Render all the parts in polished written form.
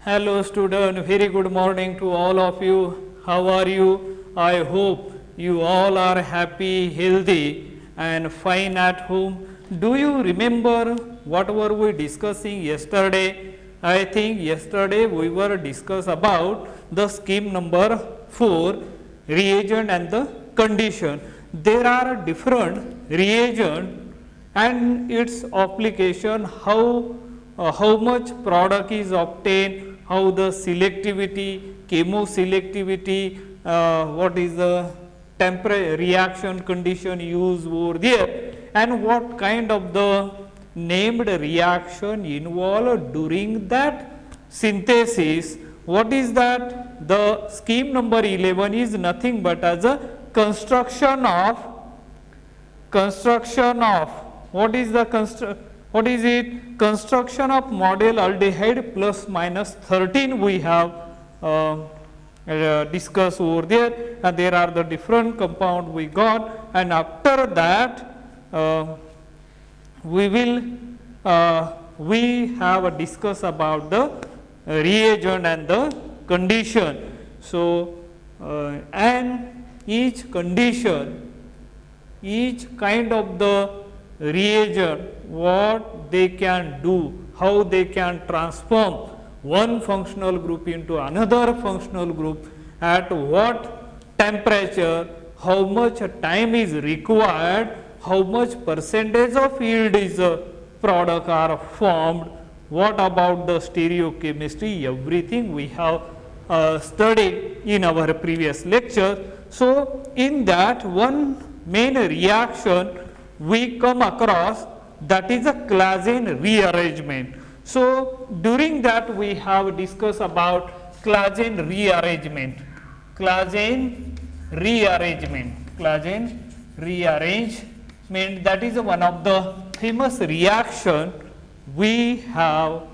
Hello student, very good morning to all of you. How are you? I hope you all are happy, healthy and fine at home. Do you remember what were we discussing yesterday? I think yesterday we were discuss about the scheme number 4, reagent and the condition. There are different reagent and its application, how much product is obtained, how the selectivity, chemoselectivity, what is the temperature reaction condition used over there, and what kind of the named reaction involved during that synthesis. What is that? The scheme number 11 is nothing but as a construction of what is the what is it? Construction of model aldehyde plus minus 13 we have discussed over there, and there are the different compound we got, and after that we have discussed about the reagent and the condition. So and each condition, each kind of the reagent, what they can do, how they can transform one functional group into another functional group, at what temperature, how much time is required, how much percentage of yield is product are formed, what about the stereochemistry, everything we have studied in our previous lecture. So in that one main reaction we come across, that is a Claisen rearrangement. So during that we have discussed about Claisen rearrangement, that is one of the famous reaction we have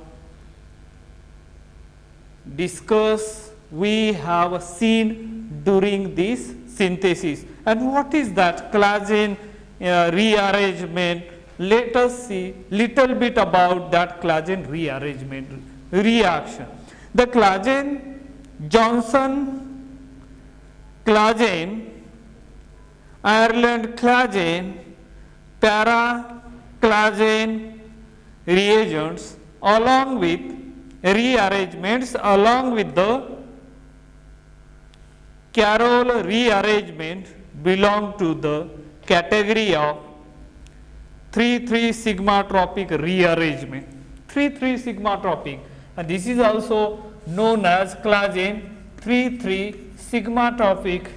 discussed, we have seen during this synthesis. And what is that Claisen rearrangement? Let us see little bit about that Claisen rearrangement reaction. The Claisen, Johnson Claisen, Ireland Claisen, para Claisen reagents along with rearrangements along with the Carroll rearrangement belong to the category of 3,3 sigmatropic rearrangement, 3,3 sigmatropic, and this is also known as Claisen 3,3 sigmatropic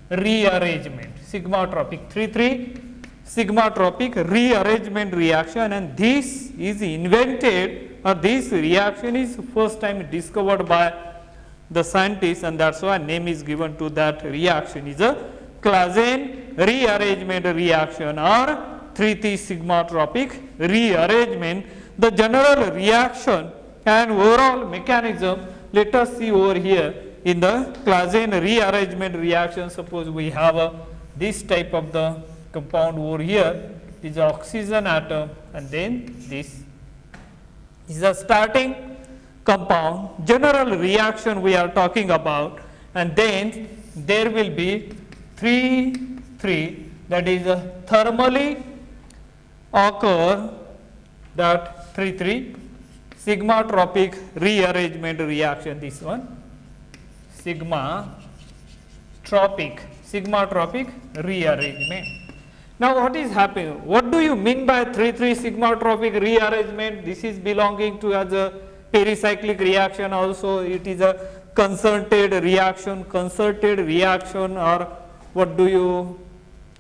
rearrangement, sigmatropic 3,3 sigmatropic rearrangement reaction, and this is invented, or this reaction is first time discovered by the scientists, and that's why name is given to that reaction is a Claisen rearrangement reaction or 3,3 sigmatropic rearrangement. The general reaction and overall mechanism, let us see over here in the Claisen rearrangement reaction. Suppose we have this type of the compound over here, is the oxygen atom, and then this is the starting compound, general reaction we are talking about, and then there will be 3,3, that is thermally occur that 3,3 sigmatropic rearrangement reaction, this one sigmatropic rearrangement. Now what is happening? What do you mean by 3,3 sigmatropic rearrangement? This is belonging to as a pericyclic reaction also. It is a concerted reaction, or what do you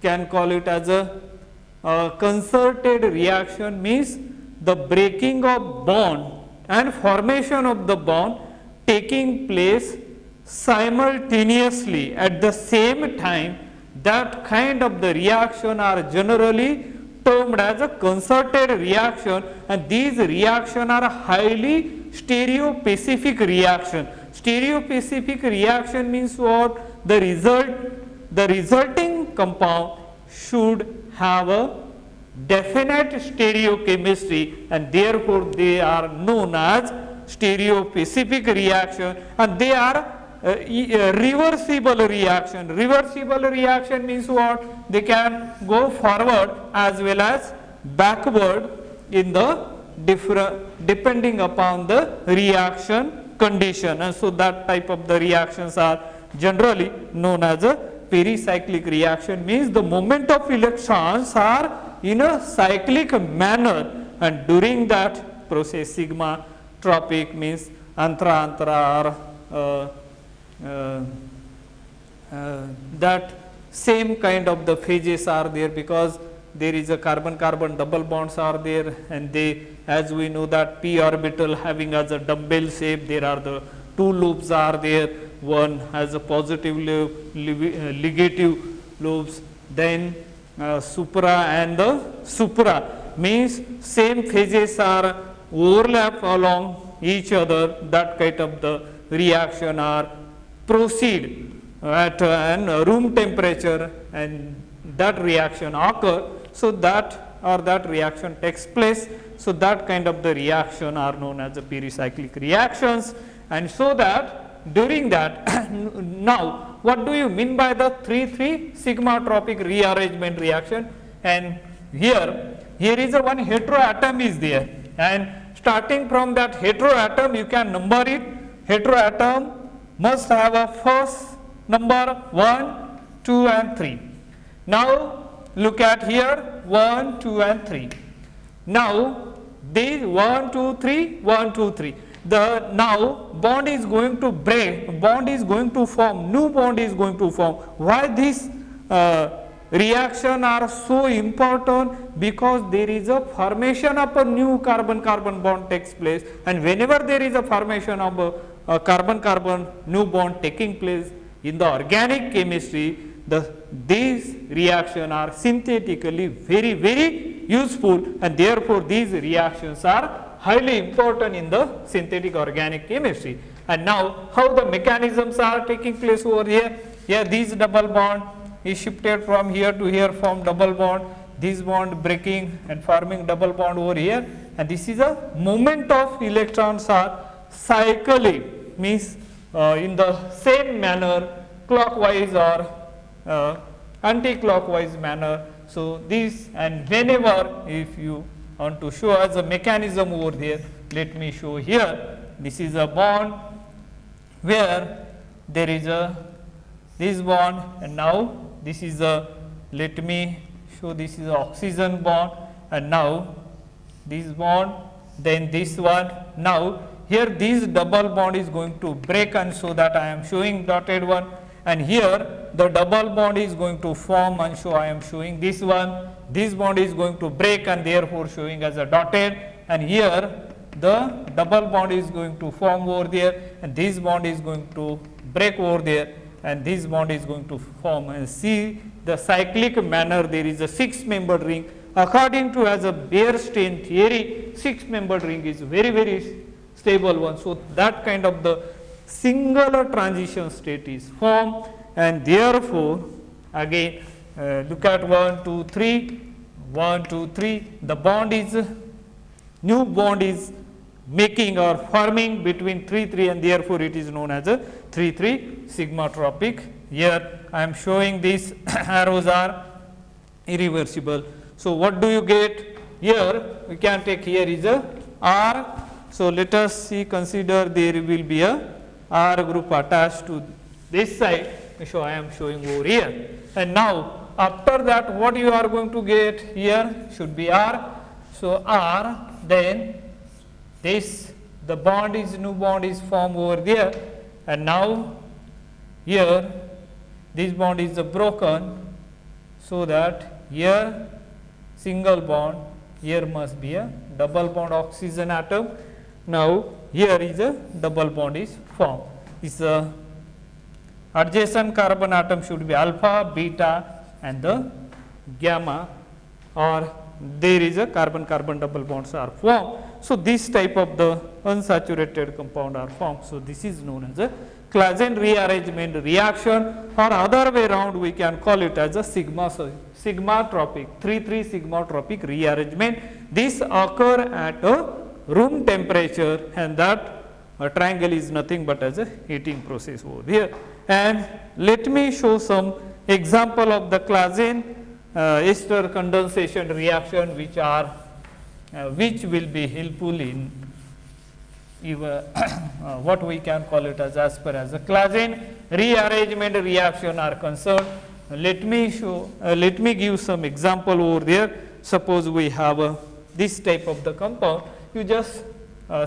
can call it as a concerted reaction, means the breaking of bond and formation of the bond taking place simultaneously at the same time. That kind of the reaction are generally termed as a concerted reaction, and these reactions are highly stereopacific reaction. Stereopacific reaction means what? The resulting compound should have a definite stereochemistry, and therefore they are known as stereospecific reaction, and they are reversible reaction. Reversible reaction means what? They can go forward as well as backward in the depending upon the reaction condition, and so that type of the reactions are generally known as a pericyclic reaction. Means the movement of electrons are in a cyclic manner, and during that process sigma tropic means antara antara or that same kind of the phases are there, because there is a carbon carbon double bonds are there, and they, as we know that p orbital having as a dumbbell shape, there are the two loops are there, one has a positive loop, ligative loops, then supra and the supra means same phases are overlap along each other. That kind of the reaction are proceed at room temperature, and that reaction occur. So that or that reaction takes place. So that kind of the reaction are known as the pericyclic reactions, and so that during that now what do you mean by the 3,3 sigmatropic rearrangement reaction? And here is a one heteroatom is there, and starting from that heteroatom you can number it. Heteroatom must have a first number 1, 2 and 3. Now look at here 1, 2 and 3. Now these 1, 2, 3, 1, 2, 3. The now bond is going to break, bond is going to form, new bond is going to form. Why this reaction are so important? Because there is a formation of a new carbon carbon bond takes place, and whenever there is a formation of a carbon carbon new bond taking place in the organic chemistry, these reactions are synthetically very useful, and therefore these reactions are highly important in the synthetic organic chemistry. And now how the mechanisms are taking place over here? Here this double bond is shifted from here to here, form double bond, this bond breaking and forming double bond over here, and this is a movement of electrons are cycling, means in the same manner, clockwise or anti-clockwise manner. So this, and whenever if you want to show as a mechanism over there, let me show here. This is a bond where there is a this bond, and now this is a, let me show, this is a oxygen bond, and now this bond, then this one. Now here this double bond is going to break, and so that I am showing dotted one, and here the double bond is going to form, and so I am showing this one. This bond is going to break and therefore showing as a dotted, and here the double bond is going to form over there, and this bond is going to break over there, and this bond is going to form. And see the cyclic manner, there is a 6-membered ring. According to as a Beer-Stein theory, 6-membered ring is very stable one. So that kind of the singular transition state is formed, and therefore again look at 1, 2, 3, 1, 2, 3. The bond is new bond is making or forming between 3, 3, and therefore it is known as a 3, 3 sigmatropic. Here I am showing these arrows are irreversible. So what do you get here? We can take here is a R. So let us see, consider there will be a R group attached to this side. So I am showing over here, and now after that what you are going to get here should be R. So R, then this, the bond is, new bond is formed over there, and now here this bond is broken, so that here single bond, here must be a double bond oxygen atom. Now here is a double bond is formed. This adjacent carbon atom should be alpha, beta and the gamma, or there is a carbon carbon double bonds are formed. So this type of the unsaturated compound are formed. So this is known as a Claisen rearrangement reaction, or other way around we can call it as a sigmatropic 3,3 sigmatropic rearrangement. This occur at a room temperature, and that triangle is nothing but as a heating process over here. And let me show some example of the Claisen ester condensation reaction which will be helpful in what we can call it as per as a Claisen rearrangement reaction are concerned. Let me give some example over there. Suppose we have this type of the compound. You just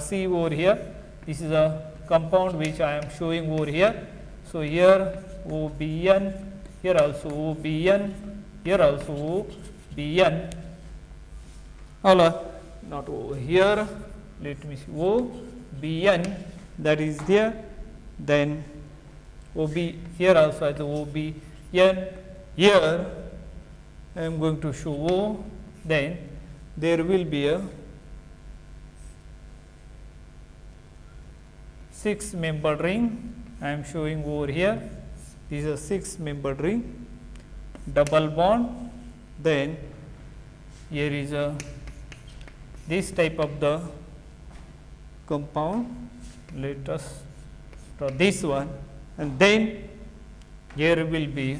see over here. This is a compound which I am showing over here. So here OBN, here also OBN, here also OBN. Not over here. Let me see OBN, that is there. Then OB here also as OBN. Here I am going to show O. Then there will be a 6-membered ring. I am showing over here. This is a 6-membered ring, double bond. Then here is a this type of the compound. Let us draw this one, and then here will be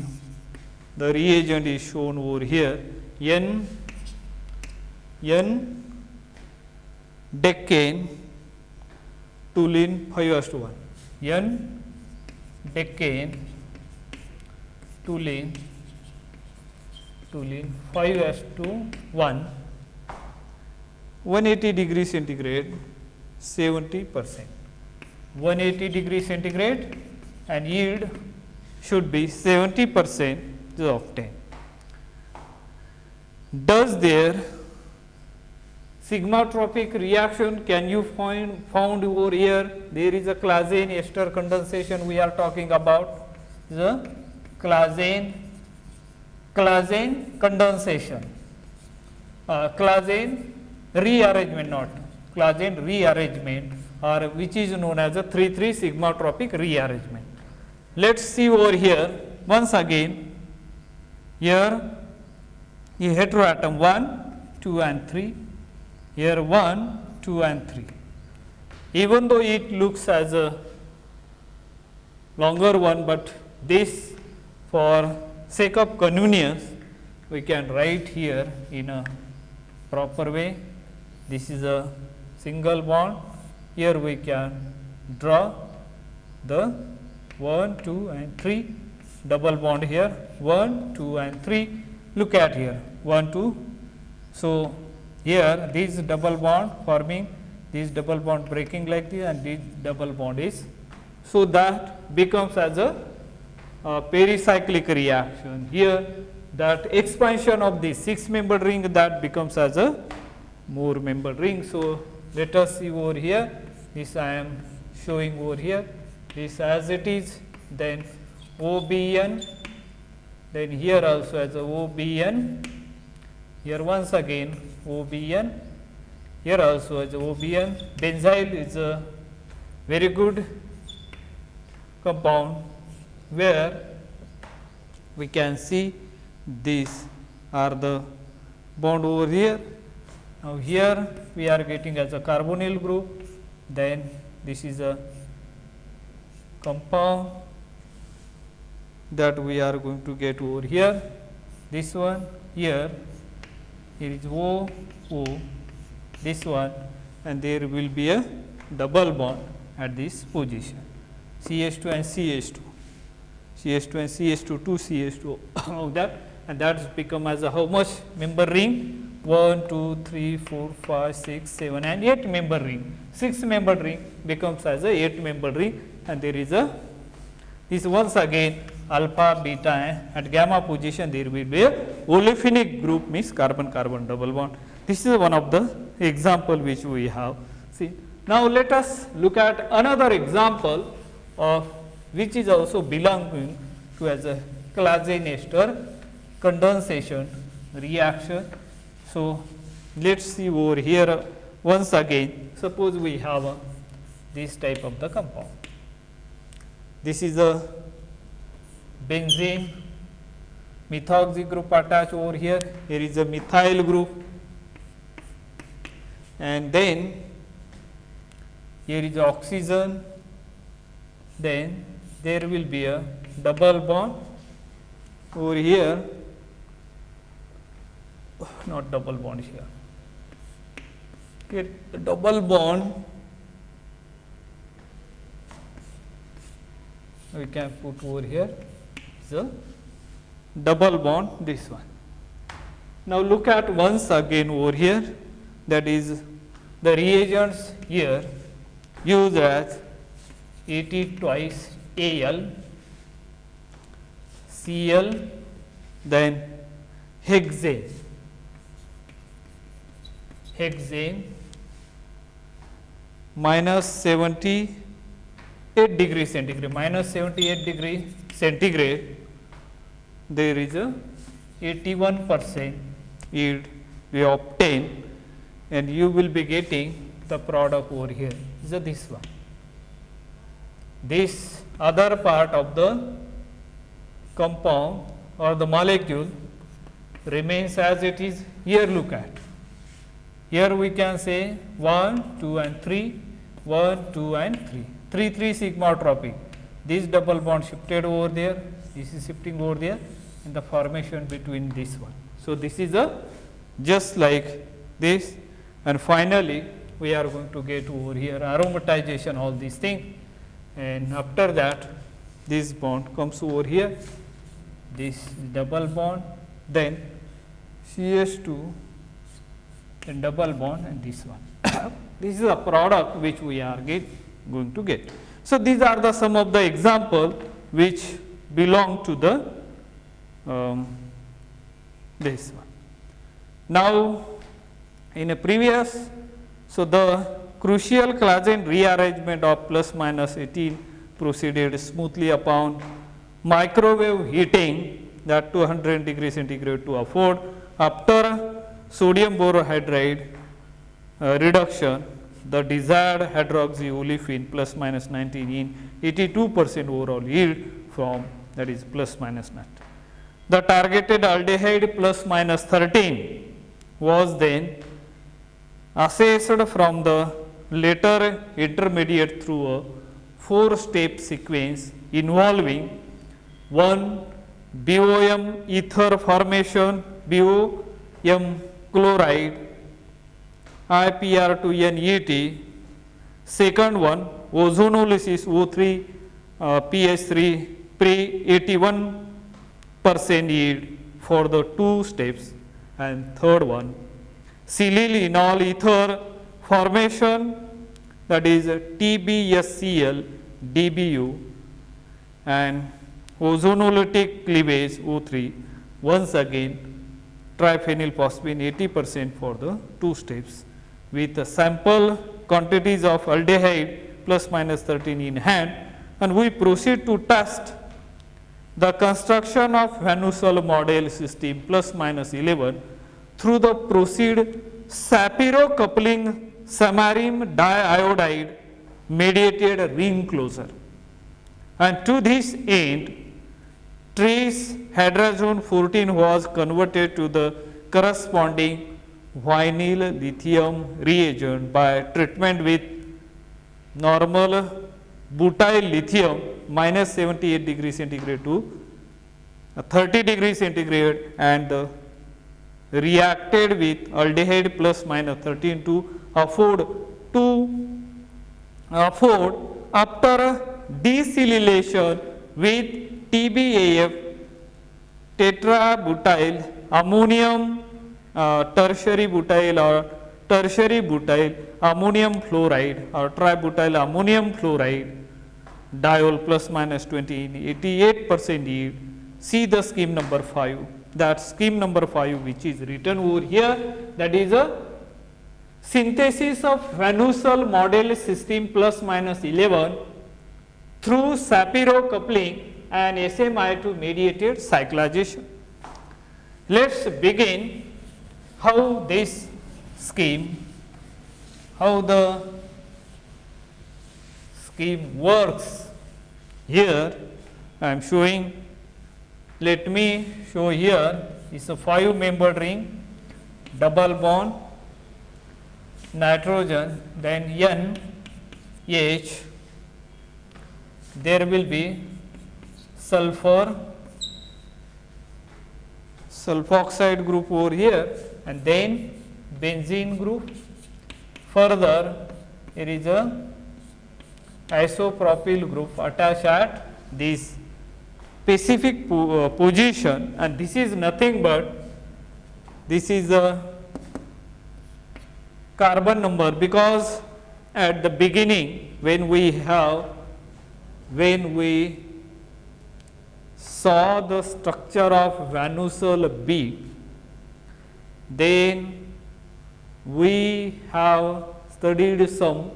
the reagent is shown over here. N decane toluene 5:1. N decane toluene 5:1. 180 degree centigrade, 70%. 180 degree centigrade, and yield should be 70% is obtained. Does there sigmatropic reaction can you found over here? There is a Claisen ester condensation we are talking about. The Claisen condensation, Claisen rearrangement, not Claisen rearrangement, or which is known as a 3,3 sigmatropic rearrangement. Let us see over here once again. Here a heteroatom 1, 2 and 3. Here 1, 2 and 3. Even though it looks as a longer one, but this for sake of convenience we can write here in a proper way. This is a single bond. Here we can draw the 1, 2 and 3 double bond here, 1, 2 and 3. Look at here 1, 2. So here this double bond forming, this double bond breaking like this, and this double bond is, so that becomes as a pericyclic reaction. Here that expansion of the 6-membered ring, that becomes as a more membered ring. So let us see over here. This I am showing over here. This as it is. Then OBN. Then here also as a OBN. Here once again OBN. Here also as a OBN. Benzyl is a very good compound where we can see these are the bond over here. Now here we are getting as a carbonyl group. Then this is a compound that we are going to get over here. This one here is O, this one, and there will be a double bond at this position, CH2 and CH2, CH2 and CH2, 2 CH2 of that, and that has become as a how much member ring? 1, 2, 3, 4, 5, 6, 7 and 8 member ring. 6-member ring becomes as a 8-member ring, and there is a this once again alpha, beta at gamma position there will be a olefinic group, means carbon-carbon double bond. This is one of the example which we have seen. Now let us look at another example of which is also belonging to as a Claisen ester condensation reaction. So let us see over here once again. Suppose we have this type of the compound. This is a benzene, methoxy group attached over here. Here is a methyl group, and then here is oxygen. Then there will be a double bond over here, not double bond here. Okay, the double bond we can put over here is a double bond, this one. Now look at once again over here, that is the reagents here used as At twice Al, Cl, then hexane, minus 78 degree centigrade, minus 78 degree centigrade, there is a 81% yield we obtain, and you will be getting the product over here is this one. This other part of the compound or the molecule remains as it is. Here look at, here we can say 1, 2 and 3, 1, 2 and 3, 3, 3 sigmatropic. This double bond shifted over there, this is shifting over there, and the formation between this one. So this is a just like this, and finally we are going to get over here aromatization, all these things, and after that this bond comes over here, this double bond, then CH2, then double bond, and this one. This is a product which we are going to get. So these are the some of the example which belong to the this one. Now in a previous, so the crucial Claisen rearrangement of plus minus 18 proceeded smoothly upon microwave heating, that 200 degree centigrade to afford. After sodium borohydride reduction, the desired hydroxy olefin plus minus 19 in 82% overall yield from, that is plus minus 90. The targeted aldehyde plus minus 13 was then assessed from the later intermediate through a 4-step sequence involving 1 BOM ether formation, BOM chloride, IPR2NET. Second one, ozonolysis O3 pH3 pre 81% yield for the 2 steps, and third one, silylenol ether formation, that is TBSCl DBU, and ozonolytic cleavage O3, once again triphenylphosphine 80% for the 2 steps, with a sample quantities of aldehyde plus minus 13 in hand, and we proceed to test the construction of Van Hussel model system plus minus 11 through the proceed Shapiro coupling samarium diiodide mediated ring closure, and to this end trace hydrazone 14 was converted to the corresponding vinyl lithium reagent by treatment with normal butyl lithium minus 78 degree centigrade to 30 degree centigrade, and reacted with aldehyde plus minus 13 to afford after desilylation with TBAF tetrabutyl ammonium tertiary butyl or tertiary butyl ammonium fluoride or tributyl ammonium fluoride diol plus minus 20 in 88% yield. See the scheme number 5, that scheme number 5 which is written over here, that is a synthesis of Van Hussel model system plus minus 11 through Shapiro coupling and SMI2 mediated cyclization. Let us begin how this scheme, how the scheme works. here I am showing, let me show here is a 5 membered ring, double bond, nitrogen, then N H, there will be sulfoxide group over here, and then benzene group. Further, there is a isopropyl group attached at this specific position, and this is nothing but this is a carbon number, because at the beginning when we saw the structure of vanosol B, then we have studied some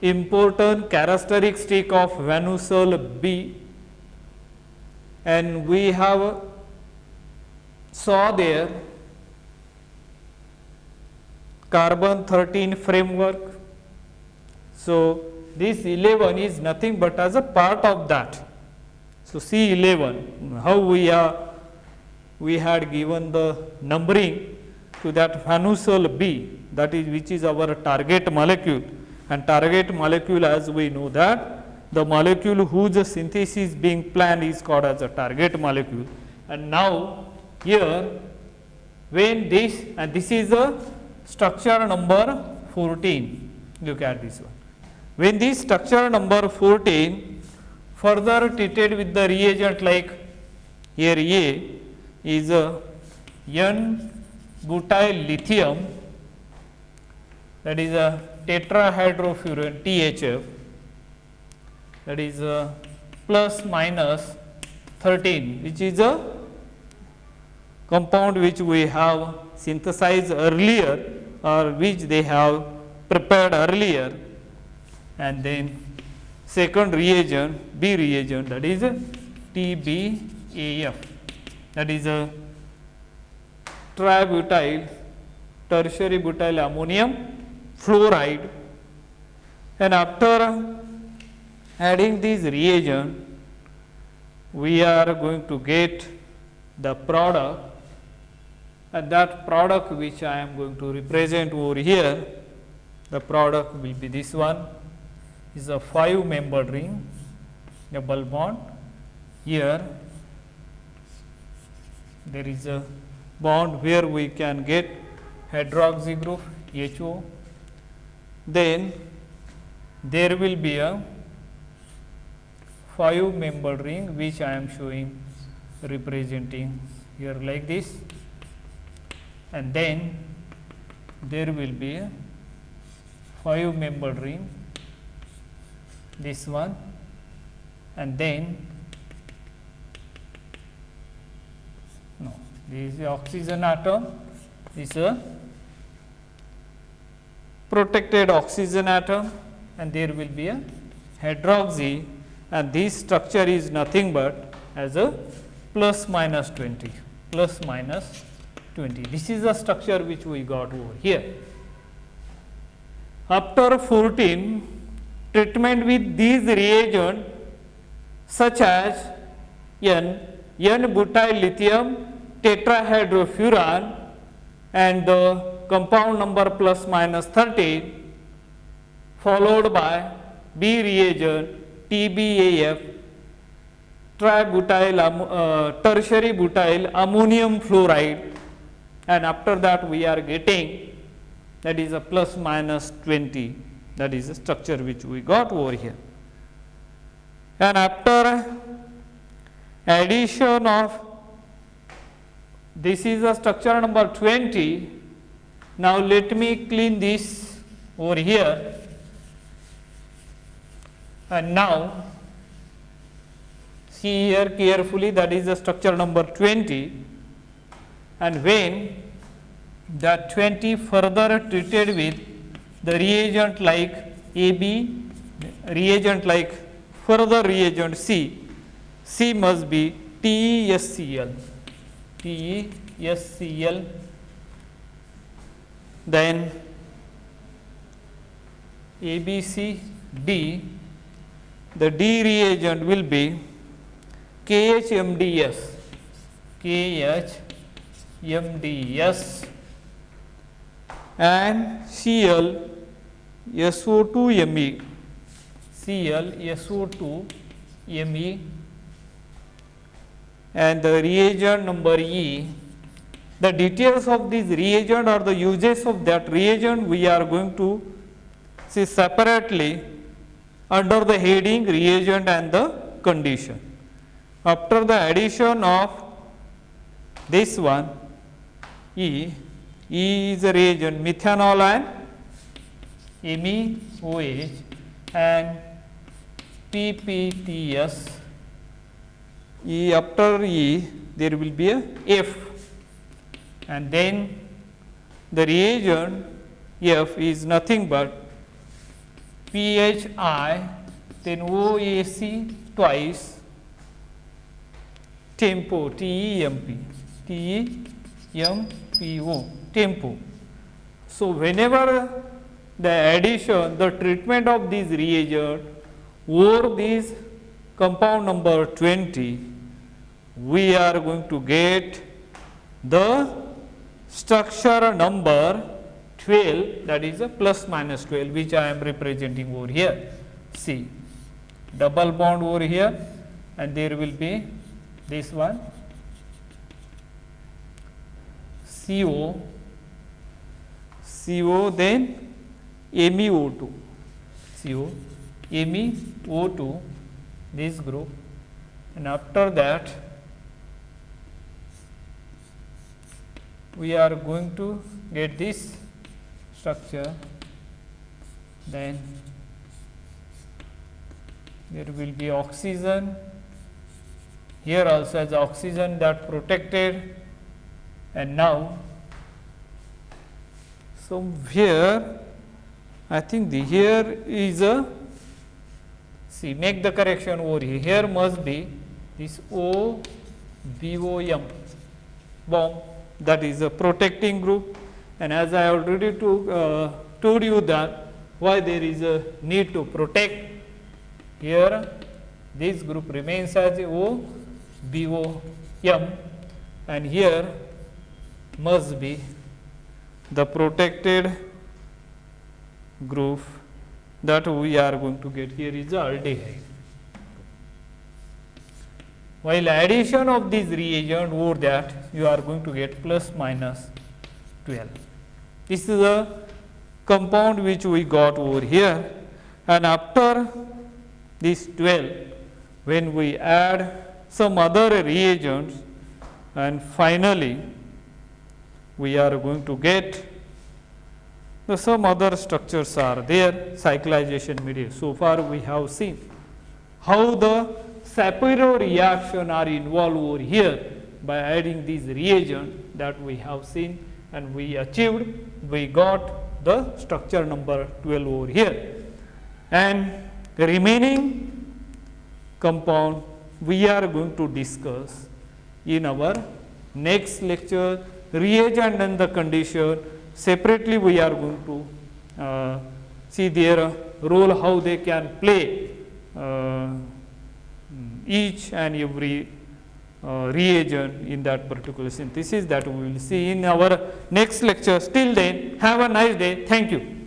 important characteristic of vanosol B, and we have saw there carbon 13 framework. So, this 11 is nothing but as a part of that. So, C11, how we had given the numbering to that vanosol B, that is which is our target molecule, and target molecule, as we know that the molecule whose synthesis being planned is called as a target molecule. And now here when this, and this is a structure number 14, look at this one. When this structure number 14 further treated with the reagent like here A is a N-butyl lithium, that is a tetrahydrofuran THF, that is a plus minus 13, which is a compound which we have synthesized earlier or which they have prepared earlier, and then second reagent B reagent, that is a TBAF, that is a tributyl tertiary butyl ammonium fluoride. And after adding these reagent, we are going to get the product, and that product which I am going to represent over here, the product will be this one, is a 5 membered ring, double bond. Here there is a bond where we can get hydroxy group HO, then there will be a 5 membered ring which I am showing representing here like this, and then there will be a 5 membered ring, this one, and then no, this is the oxygen atom, this is a protected oxygen atom, and there will be a hydroxy, and this structure is nothing but as a plus minus 20, plus minus 20. This is the structure which we got over here. After 14, treatment with these reagents such as N-butyl lithium tetrahydrofuran and the compound number plus minus 13, followed by B reagent TBAF tertiary butyl ammonium fluoride, and after that we are getting, that is a plus minus 20, that is the structure which we got over here. And after addition of, this is a structure number 20. Now let me clean this over here, and now see here carefully, that is the structure number 20, and when that 20 further treated with the reagent like AB, reagent like further reagent C must be TeSCl, then ABCD, the D reagent will be KHMDS, KHMDS and ClSO2Me, ClSO2Me, and the reagent number E. The details of this reagent or the uses of that reagent we are going to see separately under the heading reagent and the condition. After the addition of this one E is a reagent methanol and MEOH and PPTS. After E there will be a F, and then the reagent F is nothing but PHI, then OAC twice, TEMPO, TEMPO, TEMPO. So, whenever the addition, the treatment of this reagent over this compound number 20, we are going to get the structure number 12, that is a plus minus 12, which I am representing over here. See, double bond over here, and there will be this one CO, then MEO2, CO, MEO2, this group, and after that we are going to get this structure, then there will be oxygen, here also as oxygen that protected, and now so here I think the here is a, see, make the correction over here, here must be this OBOM bomb, that is a protecting group, and as I already told you that why there is a need to protect, here this group remains as OBOM, and here must be the protected group that we are going to get. Here is the aldehyde. While addition of this reagent over that, you are going to get plus minus 12. This is a compound which we got over here, and after this 12, when we add some other reagents, and finally we are going to get some other structures are there, cyclization media. So far we have seen how the Shapiro reaction are involved over here by adding these reagents that we have seen, and we achieved, we got the structure number 12 over here, and the remaining compound we are going to discuss in our next lecture. Reagent and the condition separately we are going to see their role, how they can play each and every reagent in that particular synthesis, that we will see in our next lecture. Till then, have a nice day. Thank you.